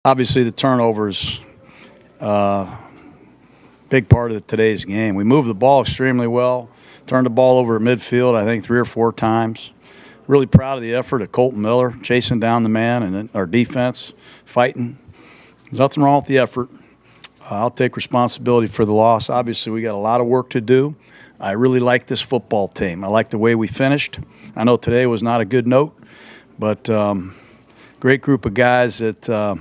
Obviously, the turnovers, big part of today's game. We moved the ball extremely well, turned the ball over at midfield, I think 3 or 4 times. Really proud of the effort of Colton Miller, chasing down the man, and then our defense fighting. There's nothing wrong with the effort. I'll take responsibility for the loss. Obviously, we got a lot of work to do. I really like this football team. I like the way we finished. I know today was not a good note, but great group of guys that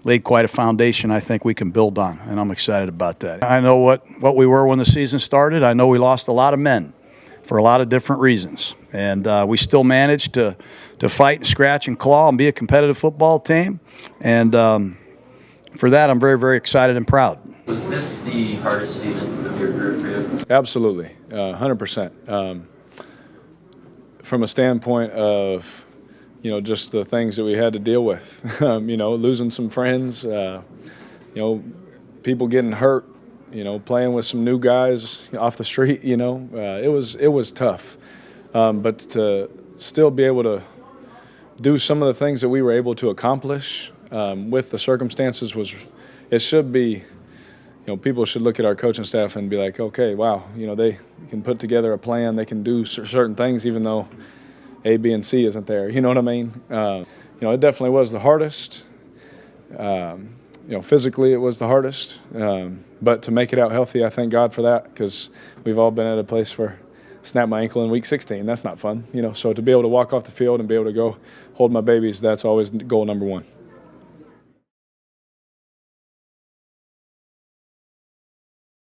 laid quite a foundation I think we can build on, and I'm excited about that. I know what we were when the season started. I know we lost a lot of men for a lot of different reasons, and we still managed to fight and scratch and claw and be a competitive football team, and for that I'm very, very excited and proud. Was this the hardest season of your career for you? Absolutely, 100%. From a standpoint of just the things that we had to deal with, losing some friends, people getting hurt, playing with some new guys off the street, it was tough. But to still be able to do some of the things that we were able to accomplish with the circumstances it should be, people should look at our coaching staff and be like, okay, wow, they can put together a plan, they can do certain things even though A, B, and C isn't there. You know what I mean? It definitely was the hardest. Physically it was the hardest. But to make it out healthy, I thank God for that, because we've all been at a place where snapped my ankle in week 16. That's not fun. So to be able to walk off the field and be able to go hold my babies, that's always goal number 1.